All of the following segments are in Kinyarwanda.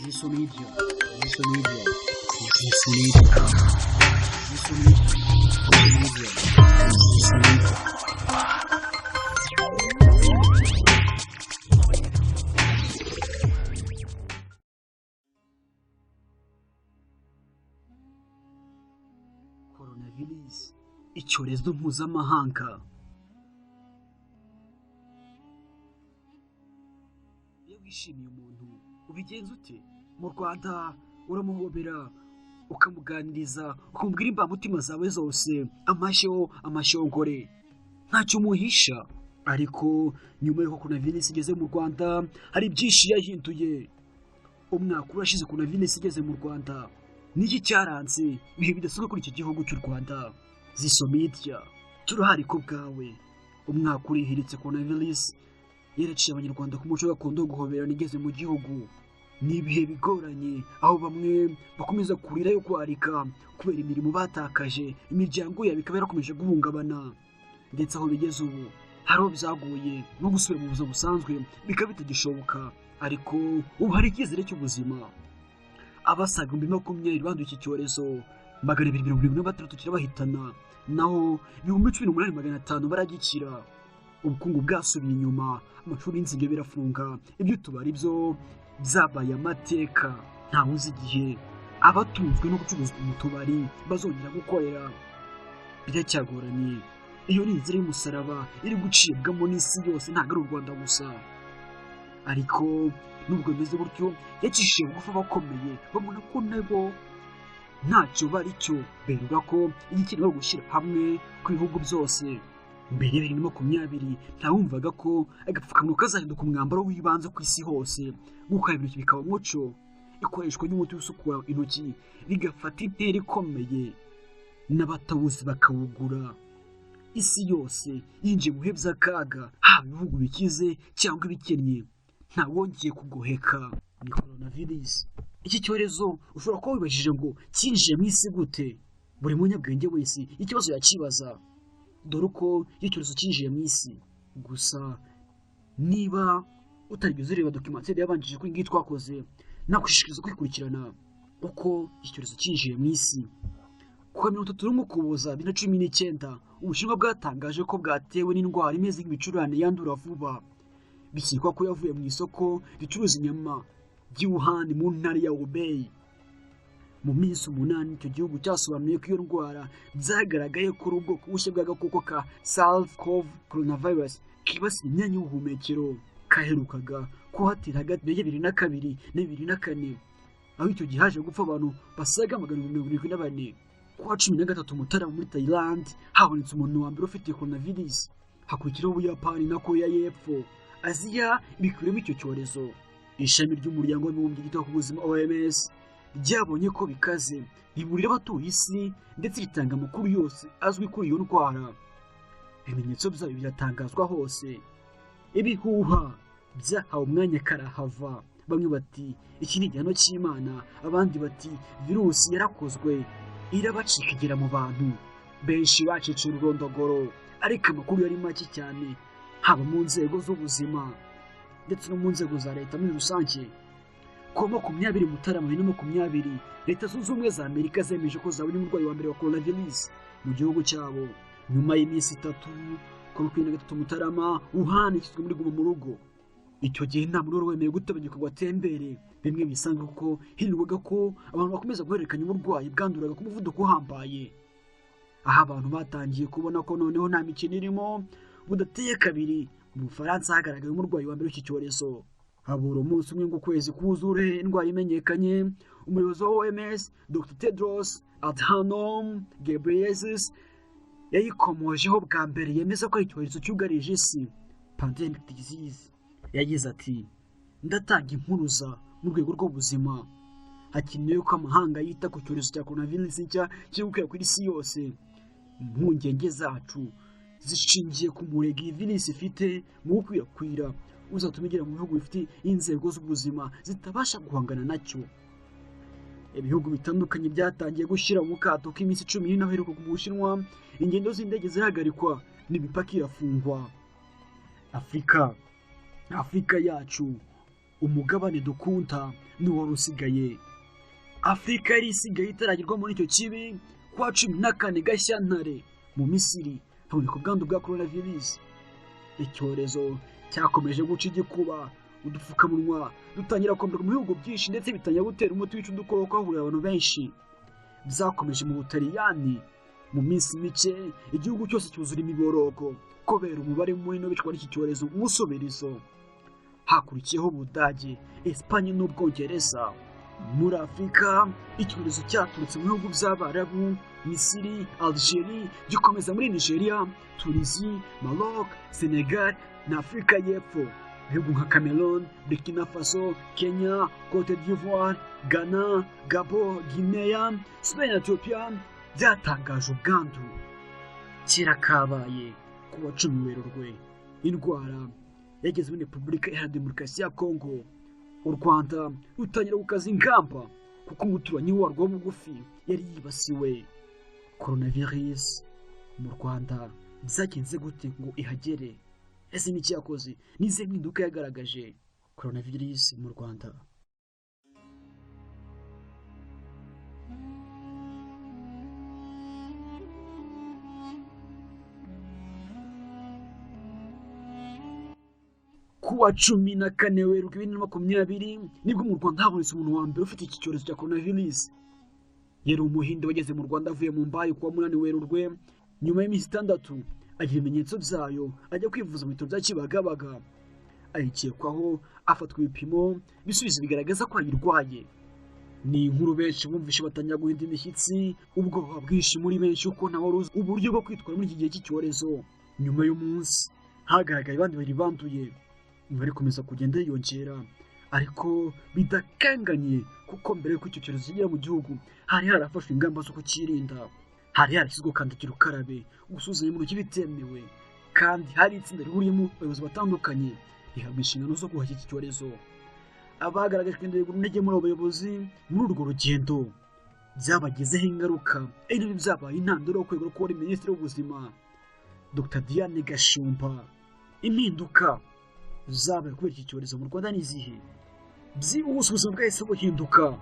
Isso mídia, isso mídia, isso mídia, isso mídia, isso mídia. Coronavirus, icyorezo mpuzamahanga. Iyo wishimiye umuntu ubigenza ute? Mu Rwanda uramuhobera, ukamuganiriza, ukamubwira imbamutima zawe zose, amashongore, ntacyo umuhisha. Ariko nyuma y'uko coronavirus igeze mu Rwanda, hari byinshi yahinduye. Umwaka urashize coronavirus igeze mu Rwanda, niki cyaranze ibihe bidasanzwe kuri iki gihugu cy'u Rwanda? Ziso Media, turahari ko bwawe. Umwaka urihiritse coronavirus yaraciye abanyarwanda ku muco gakondo wo guhoberana igeze mu gihugu. Ni ibihe bigoranye, aho bamwe bakomeza kurira yo kwarika kubera imirimo batakaje, imiryango yabo ikaba yarakomeje guhungabana. Ndetse aho bigeze ubu hari aho byagoye no gusubira mu buzima busanzwe bikaba bitagishoboka. Ariko ubu hari icyizere cy'ubuzima. Abasaga 2020 banduye iki cyorezo 276 kirabahitana, naho 18,500 baragikira. Ubukungu bwasubiye inyuma, amashuri y'inzige birafunga, ibyo tubari byo byabaye amateka. Nta wuzi igihe abatunzwe no gucuruza mu tubari bazongera gukorera. Biracyagoranye. Iyo ni inzira y'umusaraba iri gucibwamo n'isi yose, ntabwo ari u Rwanda gusa. Ariko nubwo bimeze gutyo, yacishije bugufi abakomeye babona ko nabo ntacyo bari cyo, berura ko igikenewe gushyira hamwe kw'ibihugu byose. Mbere ya 2020 ntawumvaga ko agapfukamunwa kazahinduka umwambaro w'ibanze ku isi hose. Gukaraba intoki bikaba umuco, ikoreshwa ry'umuti usukura intoki rigafata intera ikomeye, n'abatawuzi bakawugura. Isi yose yinjiye mu bihe by'akaga, haba ibihugu bikize cyangwa ibikennye. Ntawongeye kugoheka. Ni coronavirus. Iki cyorezo ushobora kuba wibajije ngo cyinjiye mu isi gute? Buri munyabwenge wese ikibazo yakibaza, dore uko icyorezo cyinjiye mu isi. Gusa niba utarigeze ureba documentary yabanjije kuri ngiyi twakoze, nakwishishikariza kwikurikirana uko icyorezo cyinjiye mu isi. Ku wa 30 Ukuboza 2019, Ubushinwa bwatangaje ko bwatewe n'indwara imeze nk'ibicurane yandura vuba. Bikekwa ko yavuye mu isoko ricuruza inyama ry'i Wuhan mu ntara ya Hubei. Mu minsi 8 icyo gihugu cyasobanuye ko iyo ndwara byagaragaye ko ubwoko bushya bw'agakoko ka SARS-CoV coronavirus kibasira imyanya y'ubuhumekero kaherukaga kuhatera hagati ya 2002 na 2004, aho icyo gihe haje gupfa abantu basaga 174. Ku wa 13 Mutarama muri Thailand habonetse umuntu wa mbere ufite coronavirus. Hakurikiraho Ubuyapani na Korea y'Epfo. Aziya bikwiremo icyo cyorezo. Ishami ry'umuryango w'abibumbye ryita ku buzima OMS ryabonye ko bikaze, riburira abatuye isi ndetse ritanga amakuru yose azwi kuri iyo ndwara. Ibimenyetso byayo biratangazwa hose. Ibihuha byahawe umwanya karahava. Bamwe bati iki ni igihano cy'Imana, abandi bati virusi yarakozwe irabacika igera mu bantu. Benshi bacitse ururondogoro, ariko amakuru yari make cyane, haba mu nzego z'ubuzima ndetse no mu nzego za leta muri rusange. Ku 20 Mutarama 2020, Leta Zunze Ubumwe za Amerika zemeje ko zabonye umurwayi wa mbere wa coronavirus mu gihugu cyabo. Nyuma y'iminsi 3, ku 23 Mutarama, Wuhan ishyizwe muri guma mu rugo. Icyo gihe nta muntu wemeye gutabanyuka ngo atembere. Bimwe bisanga kuko hirindwaga ko abantu bakomeza guhererekanya uburwayi bwanduraga ku muvuduko uhambaye. Aha abantu batangiye kubona ko noneho nta mikino irimo. Budateye kabiri, mu Bufaransa hagaragaye umurwayi wa mbere w'iki cyorezo. Habura umunsi umwe ngo ukwezi kuzure indwara imenyekanye, umuyobozi wa OMS Dr. Tedros Adhanom Ghebreyesus yayikomojeho bwa mbere, yemeza ko icyorezo cyugarije isi, pandemic disease. Yagize ati, ndatanga impuruza mu rwego rw'ubuzima. Hakenewe ko amahanga yita ku cyorezo cya coronavirus nshya kiri gukwira ku isi yose. Impungenge zacu zishingiye ku murego iyi virus ifite mu gukwirakwira uzatuma igera mu bihugu bifite inzego z'ubuzima zitabasha guhangana nacyo. Ibihugu bitandukanye byatangiye gushyira mu kato k'iminsi 10 aheruka mu Bushinwa, ingendo z'indege zirahagarikwa n'imipaka irafungwa. Afurika yacu umugabane dukunda n'uwari usigaye. Afurika yari isigaye itaragerwamo n'icyo kibi. Kwa 14 Gashyantare mu Misiri haboneka ubwandu bwa coronavirus. Icyorezo cyakomeje guca igikuba, udupfukamunwa dutangira kwamburwa mu bihugu byinshi ndetse bitangira gutera umuti wica udukoko ahurira abantu benshi. Byakomeje mu Butaliyani. Mu minsi mike igihugu cyose cyuzura imiborogo kubera umubare munini w'abicwa n'iki cyorezo umusubirizo. Hakurikiyeho Ubudage, Espanye n'Ubwongereza. Muri Afurika icyorezo cyaturutse mu bihugu by'Abarabu, Misiri, Algeria, gikomeza muri Nigeria, Tunisie, Maroc, Senegal na Afurika y'Epfo. Ibihugu nka Cameroon, Burkina Faso, Kenya, Cote d'Ivoire, Ghana, Gabon, Guinea, Sudan na Ethiopia byatangaje ubwandu. Kera kabaye kuwa 10 Werurwe indwara yageze muri Repubulika Iharanira Demokarasi ya Kongo. U Rwanda rutangira gukaza ingamba kuko umuturanyi warwo bugufi yari yibasiwe. Coronavirus mu Rwanda byagenze gute ngo ihagere? Ese ni cyakoze nize mpinduka yagaragaje coronavirus mu Rwanda? Kuwa 14 Werurwe 2020 nibwo mu Rwanda habonetse umuntu wa mbere ufite iki cyorezo cya coronavirus. Yari umuhinde wageze mu Rwanda avuye mu Mbayi kuwa 8 Werurwe. Nyuma y'iminsi 6 agira ibimenyetso byayo ajya kwivuza mu bitaro bya Kibagabaga. Ayikekwaho afatwa ibipimo bisubiza bigaragaza ko ayirwaye. Ni inkuru benshi bumvishe batangira guhinda imishyitsi, ubwoba bwinshi muri benshi uko ntawe uzi uburyo bwo kwitwara muri iki gihe cy'icyorezo. Nyuma y'umunsi hagaragaye abandi bari banduye. Imibare ikomeza kugenda yiyongera ariko bidakanganye kuko mbere y'uko icyo cyorezo kigera mu gihugu hari harafashwe ingamba zo kukirinda. Hari harashyizweho kandagira ukarabe, gusuzanya mu ntoki bitemewe, kandi hari itsinda rihuriyemo abayobozi batandukanye rihabwa inshingano zo guhashya iki cyorezo. Abagaragaje kwendera intege muri abo bayobozi muri urwo rugendo byabagezeho ingaruka, ari nabyo byabaye intandaro yo kwegura ko wari Minisitiri w'Ubuzima Dr Diane Gashumba. Impinduka zabaye kubera iki cyorezo mu Rwanda n'izihe? Byihuse ubuzima bwahise buhinduka.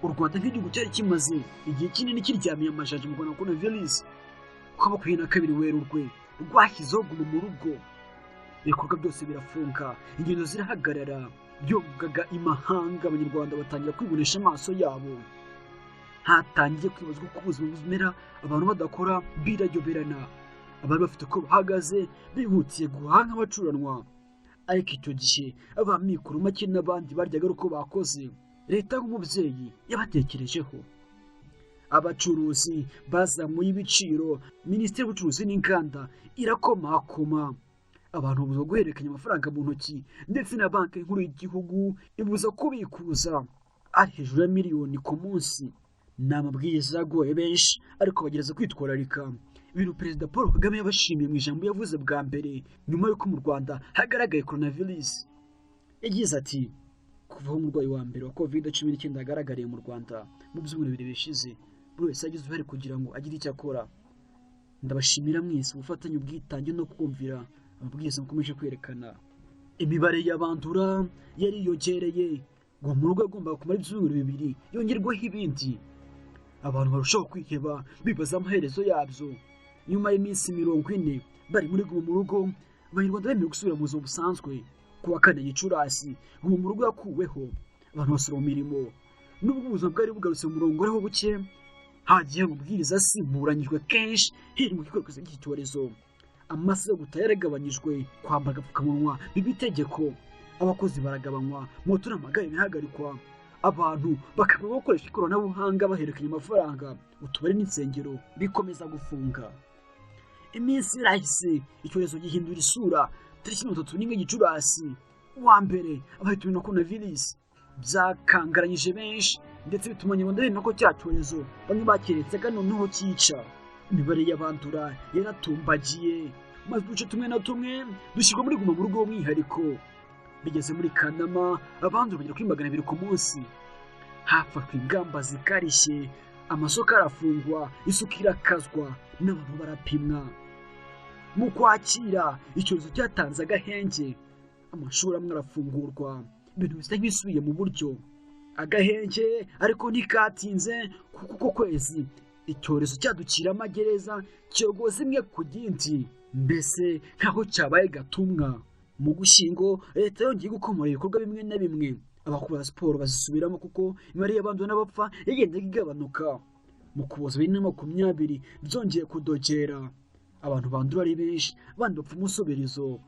U Rwanda nk'igihugu cyari kimaze igihe kinini kiryamiye amajanja mu Rwanda coronavirus. Kuwa 22 Werurwe rwashyizeho guma mu rugo. Ibikorwa byose birafunga, ingendo zirahagarara. Byogaga imahanga, abanyarwanda batangira kwibonesha amaso yabo. Hatangiye kwibazwa uko ubuzima buzimera, abantu badakora birayoberana. Abari bafite ko bahagaze bihutiye guhaha nk'abacuranwa. Ariko icyo gihe abamikuru make n'abandi baryaga uko bakoze. Leta nk'umubyeyi yabatekerejeho. Abacuruzi bazamuye ibiciro, Minisiteri y'Ubucuruzi n'Inganda irakomakoma. Abantu babuza guhererekanya amafaranga mu ntoki, ndetse na banki nkuru y'igihugu ibuza kubikuza ari hejuru ya miliyoni ku munsi. Ni amabwiriza agoye benshi ariko bagereza kwitwararika. Ibintu Perezida Paul Kagame yabashimiye mu ijambo yavuze bwa mbere nyuma y'uko mu Rwanda hagaragaye coronavirus. Yagize ati, kuva umurwayi wa mbere wa COVID-19 agaragariye mu Rwanda mu byumweru 2 bishize, buri wese yagize uruhare kugira ngo agire icyo akora. Ndabashimira mwese ubufatanye, ubwitange no kumvira amabwiriza mukomeje kwerekana. Imibare y'abandura yariyongereye ngo mu rugo agomba kumara ibyumweru 2 yongerwaho ibindi. Abantu barushaho kwiheba bibaza amaherezo yabyo. Nyuma y'iminsi 40 bari muri guma mu rugo, abanyarwanda bemerewe gusubira mu buzima busanzwe. Kuwa 4 Gicurasi guma mu rugo yakuweho, abantu basura mu mirimo. Nubwo ubuzima bwari bugarutse mu murongo ariho buke, hagiye amabwiriza asimburanyijwe kenshi hiri mu gikwirakwiza cy'iki cyorezo. Amasaha yo gutaha yaragabanyijwe, kwambara agapfukamunwa biba itegeko, abakozi baragabanywa, moto n'amagare bihagarikwa. Abantu bakaba bakoresha ikoranabuhanga bahererekanya amafaranga. Utubari n'insengero bikomeza gufunga. Iminsi irahise icyorezo gihindura isura. Tariki 31 Gicurasi wa mbere abahitanywe na coronavirus byakangaranyije benshi, ndetse bituma Abanyarwanda bemera ko cya cyorezo bamwe bakeretse kandi noneho cyica. Imibare y'abandura yaratumbagiye, maze uduce tumwe na tumwe dushyirwa muri guma mu rugo w'umwihariko. Bigeze muri Kanama abandura bagera kuri 200 ku munsi. Hafatwa ingamba zikarishye, amasoko arafungwa, isuku irakazwa, n'abantu barapimwa. Mu Kwakira icyorezo cyatanze agahenge, amashuri amwe arafungurwa, ibintu bisa nk'ibisubiye mu buryo. Agahenge ariko ntikatinze kuko uko kwezi icyorezo cyadukira amagereza cyogoza imwe ku giti, mbese nkaho cyabaye gatumwa. Mu Gushyingo leta yongeye gukomora ibikorwa bimwe na bimwe, abakora siporo bazisubiramo kuko imibare y'abanduye n'abapfa yagendaga igabanuka. Mu Ukuboza 2020 byongeye kudogera, abantu bandura ari benshi, abandi bapfa umusubirizo.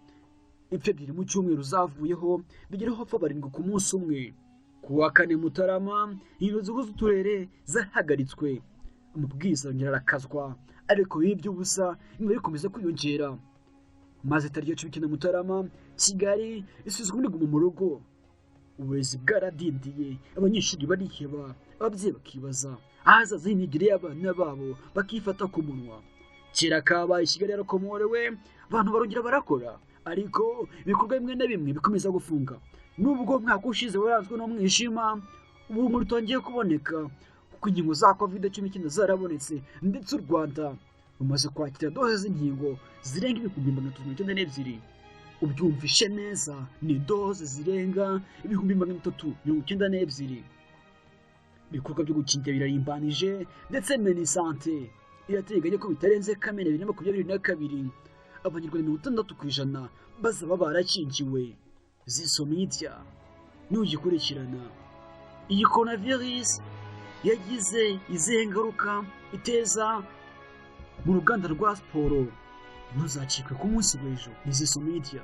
Impfu 2 mu cyumweru zavuyeho bigeraho hapfa 7 ku munsi umwe. Ku wa 4 Mutarama ingendo zihuza uturere zahagaritswe, amabwiriza yongera arakazwa, ariko iby'ubusa imibare ikomeza kwiyongera. Maze tariki ya 19 Mutarama Kigali isuzwa muri Guma mu Rugo. Uburezi bwaradindiye, abanyeshuri bariheba, ababyeyi bakibaza ahazaza h'imyigire y'abana babo, bakifata ku munwa. Kera kabaye Kigali yarakomorewe, abantu barongera barakora, ariko ibikorwa bimwe na bimwe bikomeza gufunga. Nubwo umwaka ushize waranzwe n'umwijima, ubu rutangiye kuboneka kuko inkingo za COVID-19 zarabonetse, ndetse u Rwanda rumaze kwakira doze z'inkingo zirenga 392. Ubyumvishe neza, ni doze zirenga 392. Ibikorwa byo gukingira birarimbanije, ndetse Minisante irateganya ko bitarenze Kamena 2022 Abanyarwanda 60% bazaba barakingiwe. Zisomidya n'ugikurikirana. Iyi coronavirus yagize izihe ngaruka iteza mu ruganda rwa siporo? Ntuzacikwe ku munsi w'ejo. Zisomidya.